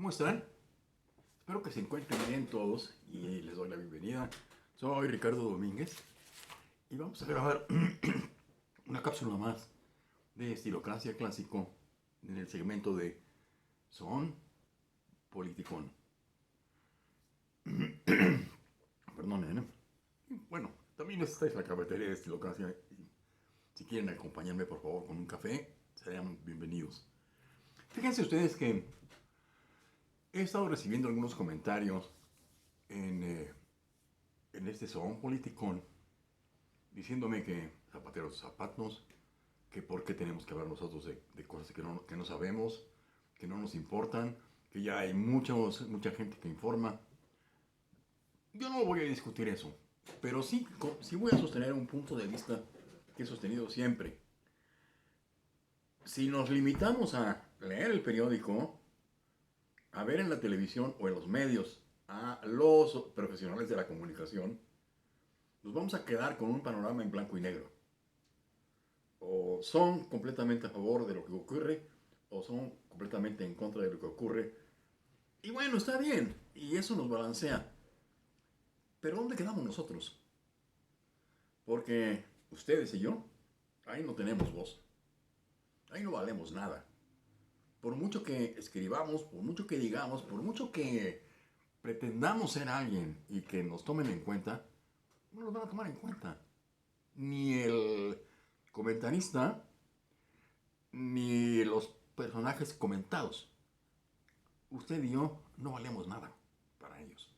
¿Cómo están? Espero que se encuentren bien todos y les doy la bienvenida. Soy Ricardo Domínguez y vamos a grabar una cápsula más de Estilocracia Clásico en el segmento de Son Politicón. Perdonen, ¿eh? Bueno, también esta es la cafetería de Estilocracia y si quieren acompañarme por favor con un café, serían bienvenidos. Fíjense ustedes que he estado recibiendo algunos comentarios en, eh, en este Son Politicón diciéndome que zapateros zapatos, que por qué tenemos que hablar nosotros de cosas que no sabemos, que no nos importan, que ya hay mucha gente que informa. Yo no voy a discutir eso, pero sí voy a sostener un punto de vista que he sostenido siempre. Si nos limitamos a leer el periódico, a ver en la televisión o en los medios a los profesionales de la comunicación, nos vamos a quedar con un panorama en blanco y negro. O son completamente a favor de lo que ocurre, o son completamente en contra de lo que ocurre. Y bueno, está bien, y eso nos balancea. Pero ¿dónde quedamos nosotros? Porque ustedes y yo, ahí no tenemos voz. Ahí no valemos nada. Por mucho que escribamos, por mucho que digamos, por mucho que pretendamos ser alguien y que nos tomen en cuenta, no nos van a tomar en cuenta. Ni el comentarista, ni los personajes comentados. Usted y yo no valemos nada para ellos.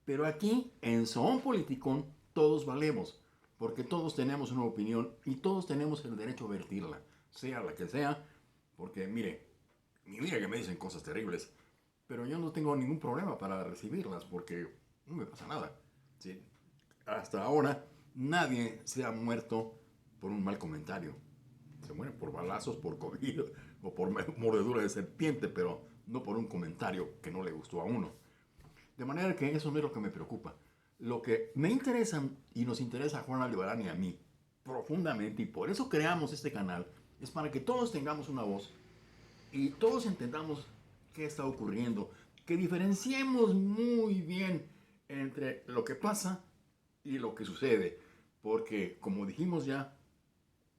Pero aquí, en Son Politicón, todos valemos, porque todos tenemos una opinión y todos tenemos el derecho a vertirla, sea la que sea, porque mire que me dicen cosas terribles, pero yo no tengo ningún problema para recibirlas, porque no me pasa nada. ¿Sí? Hasta ahora, nadie se ha muerto por un mal comentario. Se mueren por balazos, por COVID o por mordedura de serpiente, pero no por un comentario que no le gustó a uno. De manera que eso no es lo que me preocupa. Lo que me interesa y nos interesa a Juan Aldebarán y a mí profundamente, y por eso creamos este canal, es para que todos tengamos una voz y todos entendamos qué está ocurriendo, que diferenciemos muy bien entre lo que pasa y lo que sucede, porque como dijimos ya,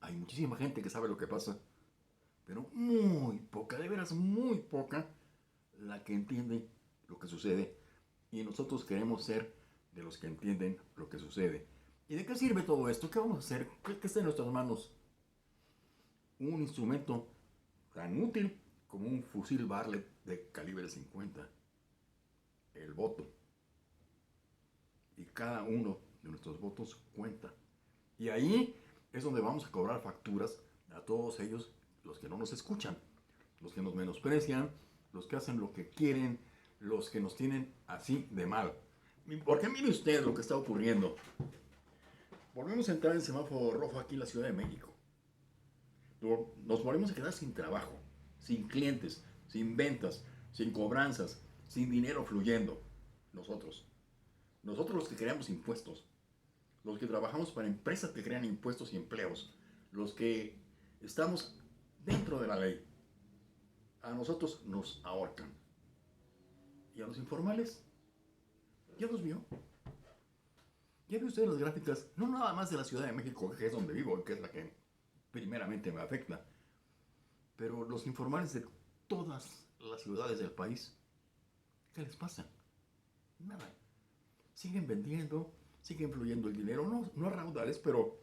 hay muchísima gente que sabe lo que pasa, pero muy poca, de veras muy poca, la que entiende lo que sucede. Y nosotros queremos ser de los que entienden lo que sucede. ¿Y de qué sirve todo esto? ¿Qué vamos a hacer? ¿Qué está en nuestras manos? Un instrumento tan útil como un fusil Barrett de calibre 50. El voto. Y cada uno de nuestros votos cuenta. Y ahí es donde vamos a cobrar facturas a todos ellos, los que no nos escuchan, los que nos menosprecian, los que hacen lo que quieren, los que nos tienen así de mal. Porque mire usted lo que está ocurriendo. Volvemos a entrar en semáforo rojo aquí en la Ciudad de México. Nos volvemos a quedar sin trabajo, sin clientes, sin ventas, sin cobranzas, sin dinero fluyendo. Nosotros. Nosotros los que creamos impuestos. Los que trabajamos para empresas que crean impuestos y empleos. Los que estamos dentro de la ley. A nosotros nos ahorcan. ¿Y a los informales? ¿Ya los vio? ¿Ya vio usted las gráficas? No nada más de la Ciudad de México, que es donde vivo, que es la que primeramente me afecta, pero los informales de todas las ciudades del país. ¿Qué les pasa? Nada. Siguen vendiendo, siguen fluyendo el dinero, no a raudales, pero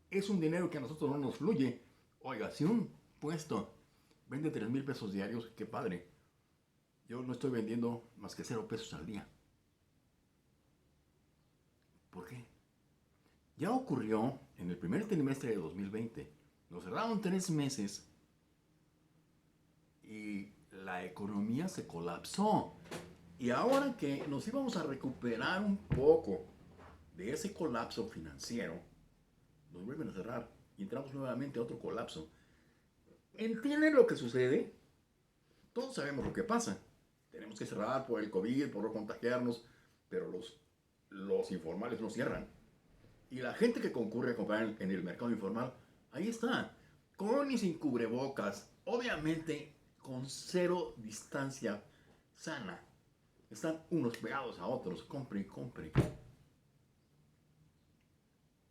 es un dinero que a nosotros no nos fluye. Oiga, si un puesto vende 3,000 pesos diarios, qué padre. Yo no estoy vendiendo más que 0 pesos al día. ¿Por qué? Ya ocurrió en el primer trimestre de 2020. Nos cerraron 3 meses y la economía se colapsó. Y ahora que nos íbamos a recuperar un poco de ese colapso financiero, nos vuelven a cerrar y entramos nuevamente a otro colapso. ¿Entienden lo que sucede? Todos sabemos lo que pasa. Tenemos que cerrar por el COVID, por no contagiarnos, pero los informales no cierran. Y la gente que concurre a comprar en el mercado informal, ahí está, con y sin cubrebocas. Obviamente con cero distancia sana. Están unos pegados a otros, compre y compre.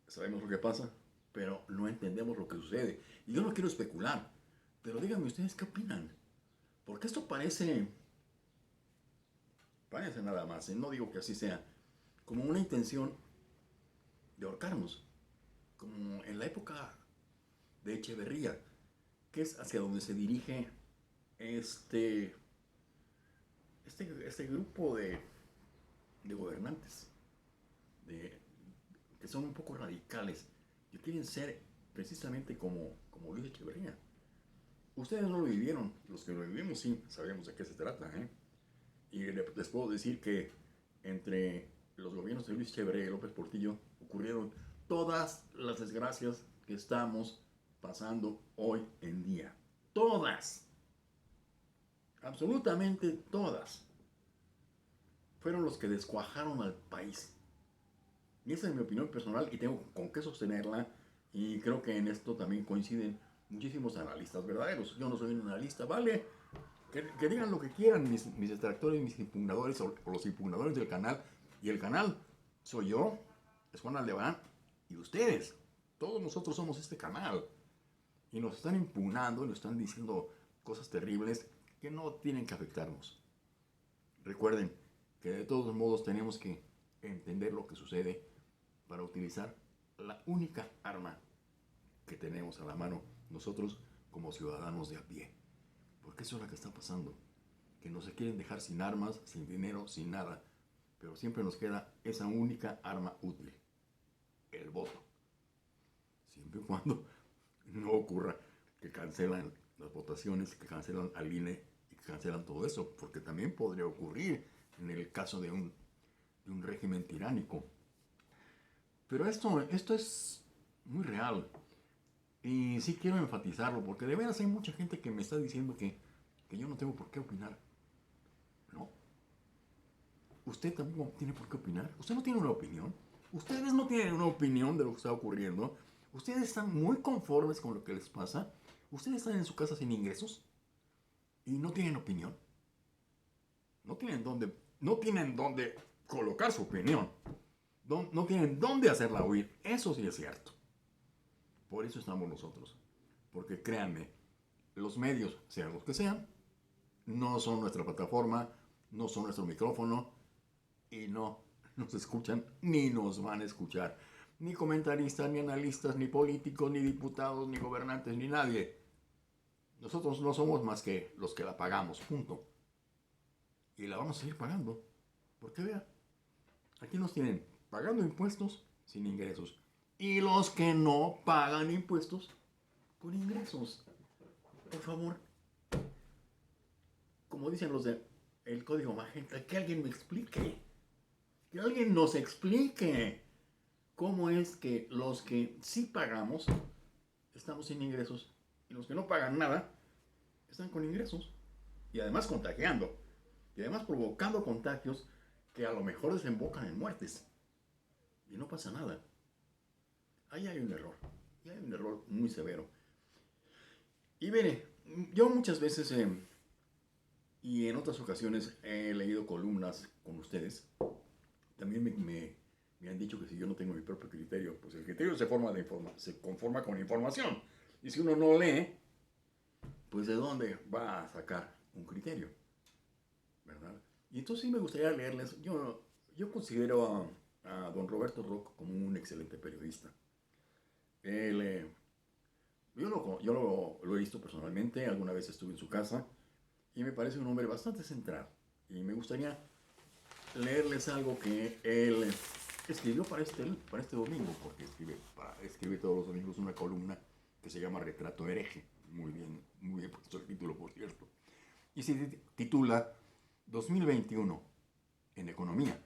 Sabemos lo que pasa, pero no entendemos lo que sucede. Y yo no quiero especular, pero díganme ustedes qué opinan. Porque esto parece nada más, no digo que así sea, como una intención de ahorcarnos, como en la época de Echeverría, que es hacia donde se dirige este, este grupo de gobernantes, de, que son un poco radicales, que quieren ser precisamente como Luis Echeverría. Ustedes no lo vivieron, los que lo vivimos sí sabemos de qué se trata, ¿eh? Y les puedo decir que entre los gobiernos de Luis Echeverría y López Portillo ocurrieron todas las desgracias que estamos pasando hoy en día. Todas. Absolutamente todas. Fueron los que descuajaron al país. Y esa es mi opinión personal y tengo con qué sostenerla. Y creo que en esto también coinciden muchísimos analistas verdaderos. Yo no soy un analista, ¿vale? Que digan lo que quieran mis detractores, mis impugnadores o los impugnadores del canal. Y el canal soy yo, es Juan Aldeván y ustedes. Todos nosotros somos este canal. Y nos están impugnando, nos están diciendo cosas terribles que no tienen que afectarnos. Recuerden que de todos modos tenemos que entender lo que sucede para utilizar la única arma que tenemos a la mano nosotros como ciudadanos de a pie. Porque eso es lo que está pasando. Que nos quieren dejar sin armas, sin dinero, sin nada. Pero siempre nos queda esa única arma útil. El voto. Siempre y cuando no ocurra que cancelan las votaciones, que cancelan al INE y que cancelan todo eso. Porque también podría ocurrir en el caso de un régimen tiránico. Pero esto es muy real. Y sí quiero enfatizarlo, porque de veras hay mucha gente que me está diciendo que yo no tengo por qué opinar. No. Usted tampoco tiene por qué opinar. Usted no tiene una opinión. Ustedes no tienen una opinión de lo que está ocurriendo. Ustedes están muy conformes con lo que les pasa. Ustedes están en su casa sin ingresos y no tienen opinión. No tienen dónde colocar su opinión. No tienen dónde hacerla oír. Eso sí es cierto. Por eso estamos nosotros. Porque créanme, los medios, sean los que sean, no son nuestra plataforma, no son nuestro micrófono y no nos escuchan ni nos van a escuchar. Ni comentaristas, ni analistas, ni políticos, ni diputados, ni gobernantes, ni nadie. Nosotros no somos más que los que la pagamos, punto. Y la vamos a seguir pagando. Porque vean, aquí nos tienen pagando impuestos sin ingresos. Y los que no pagan impuestos con ingresos. Por favor, como dicen los del Código Magenta, que alguien me explique. Que alguien nos explique cómo es que los que sí pagamos estamos sin ingresos y los que no pagan nada están con ingresos. Y además contagiando. Y además provocando contagios que a lo mejor desembocan en muertes. Y no pasa nada. Ahí hay un error. Y hay un error muy severo. Y mire, yo muchas veces y en otras ocasiones he leído columnas con ustedes. También me han dicho que si yo no tengo mi propio criterio, pues el criterio se conforma con información. Y si uno no lee, pues ¿de dónde va a sacar un criterio? ¿Verdad? Y entonces sí me gustaría leerles. Yo considero a don Roberto Rock como un excelente periodista. Él, yo lo he visto personalmente, alguna vez estuve en su casa y me parece un hombre bastante centrado. Y me gustaría leerles algo que él escribió para este domingo, porque escribe todos los domingos una columna que se llama Retrato Hereje. Muy bien puesto el título, por cierto. Y se titula 2021 en Economía.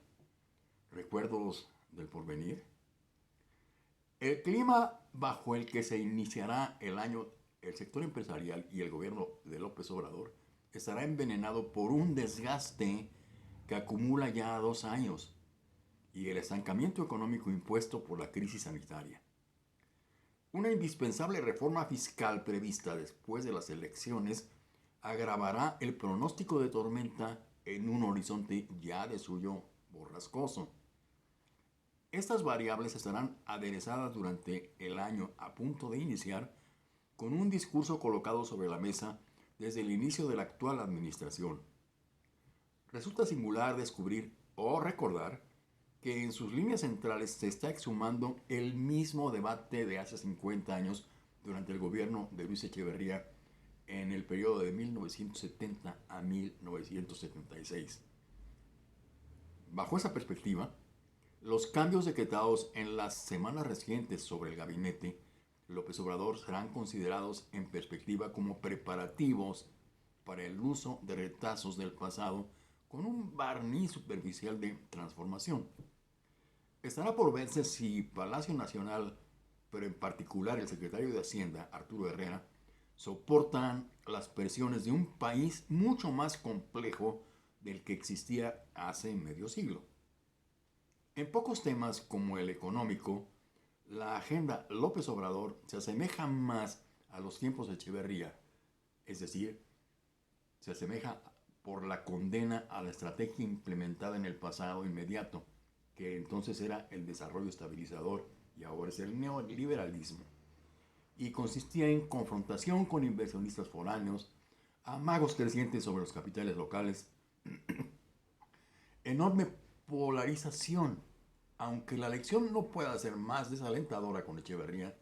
¿Recuerdos del porvenir? El clima bajo el que se iniciará el año, el sector empresarial y el gobierno de López Obrador estará envenenado por un desgaste que acumula ya 2 años y el estancamiento económico impuesto por la crisis sanitaria. Una indispensable reforma fiscal prevista después de las elecciones agravará el pronóstico de tormenta en un horizonte ya de suyo borrascoso. Estas variables estarán aderezadas durante el año a punto de iniciar con un discurso colocado sobre la mesa desde el inicio de la actual administración. Resulta singular descubrir o recordar que en sus líneas centrales se está exhumando el mismo debate de hace 50 años durante el gobierno de Luis Echeverría en el periodo de 1970 a 1976. Bajo esa perspectiva, los cambios decretados en las semanas recientes sobre el gabinete López Obrador serán considerados en perspectiva como preparativos para el uso de retazos del pasado con un barniz superficial de transformación. Estará por verse si Palacio Nacional, pero en particular el secretario de Hacienda, Arturo Herrera, soportan las presiones de un país mucho más complejo del que existía hace medio siglo. En pocos temas como el económico, la agenda López Obrador se asemeja más a los tiempos de Echeverría, es decir, se asemeja por la condena a la estrategia implementada en el pasado inmediato, que entonces era el desarrollo estabilizador y ahora es el neoliberalismo, y consistía en confrontación con inversionistas foráneos, amagos crecientes sobre los capitales locales, enorme polarización. Aunque la elección no pueda ser más desalentadora con Echeverría,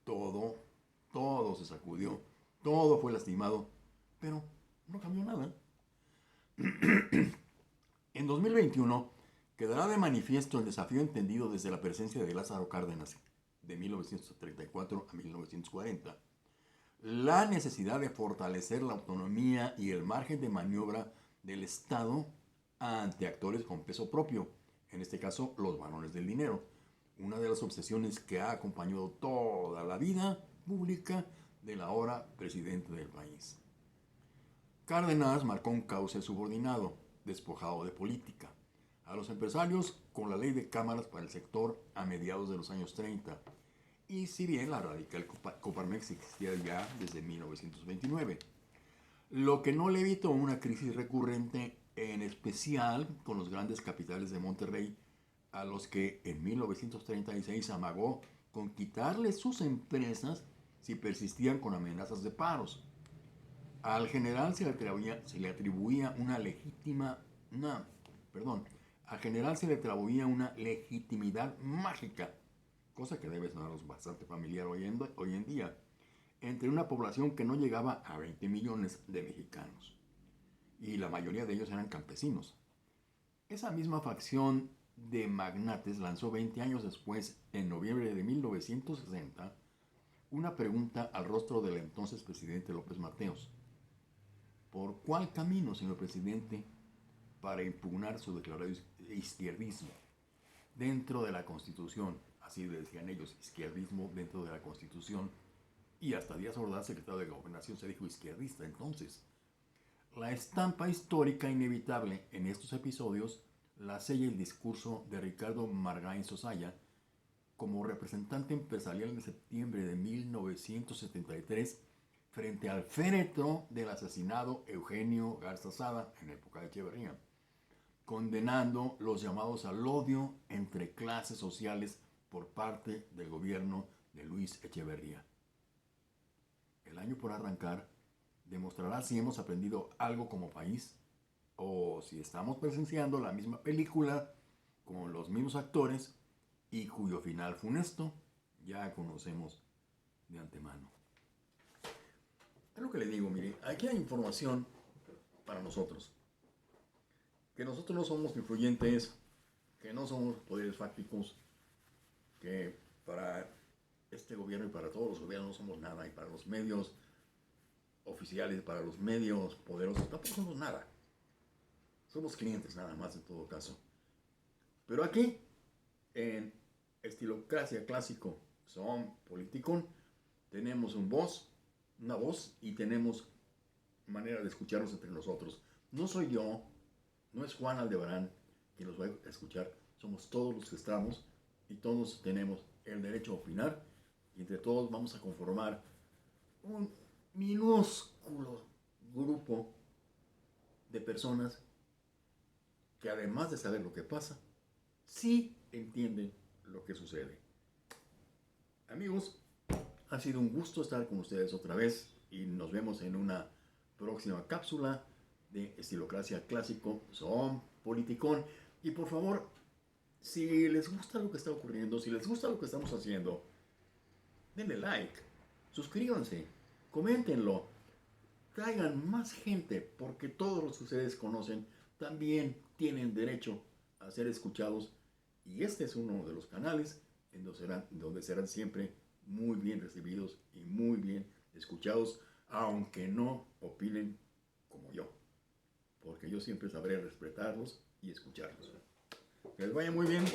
todo, todo se sacudió, todo fue lastimado, pero no cambió nada. En 2021 quedará de manifiesto el desafío entendido desde la presencia de Lázaro Cárdenas de 1934 a 1940, la necesidad de fortalecer la autonomía y el margen de maniobra del Estado ante actores con peso propio, en este caso los varones del dinero, una de las obsesiones que ha acompañado toda la vida pública del ahora presidente del país. Cárdenas marcó un cauce subordinado, despojado de política, a los empresarios con la ley de cámaras para el sector a mediados de los años 30, y si bien la radical Coparmex existía ya desde 1929, lo que no le evitó una crisis recurrente, en especial con los grandes capitales de Monterrey, a los que en 1936 amagó con quitarles sus empresas si persistían con amenazas de paros. Al general se le atribuía una legitimidad mágica, cosa que debe sonaros bastante familiar hoy en día, entre una población que no llegaba a 20 millones de mexicanos, y la mayoría de ellos eran campesinos. Esa misma facción de magnates lanzó 20 años después, en noviembre de 1960, una pregunta al rostro del entonces presidente López Mateos. ¿Por cuál camino, señor presidente, para impugnar su declarado izquierdismo dentro de la Constitución? Así le decían ellos, izquierdismo dentro de la Constitución. Y hasta Díaz Ordaz, secretario de Gobernación, se dijo izquierdista. Entonces, la estampa histórica inevitable en estos episodios la sella el discurso de Ricardo Margain Sosaya como representante empresarial de septiembre de 1973 frente al féretro del asesinado Eugenio Garza Sada en época de Echeverría, condenando los llamados al odio entre clases sociales por parte del gobierno de Luis Echeverría. El año por arrancar demostrará si hemos aprendido algo como país o si estamos presenciando la misma película con los mismos actores y cuyo final funesto ya conocemos de antemano. Es lo que le digo, mire, aquí hay información para nosotros. Que nosotros no somos influyentes, que no somos poderes fácticos, que para este gobierno y para todos los gobiernos no somos nada, y para los medios oficiales, para los medios poderosos, tampoco somos nada. Somos clientes nada más en todo caso. Pero aquí, en Estilocracia Clásico, son politicón, tenemos una voz y tenemos manera de escucharnos entre nosotros. No soy yo, no es Juan Aldebarán quien los va a escuchar, somos todos los que estamos y todos tenemos el derecho a opinar y entre todos vamos a conformar un minúsculo grupo de personas que además de saber lo que pasa, sí entienden lo que sucede. Amigos, ha sido un gusto estar con ustedes otra vez y nos vemos en una próxima cápsula de Estilocracia Clásico, Zoom, Politicón. Y por favor, si les gusta lo que está ocurriendo, si les gusta lo que estamos haciendo, denle like, suscríbanse, coméntenlo, traigan más gente, porque todos los que ustedes conocen también tienen derecho a ser escuchados. Y este es uno de los canales en donde serán siempre muy bien recibidos y muy bien escuchados, aunque no opinen como yo, porque yo siempre sabré respetarlos y escucharlos. Que les vaya muy bien.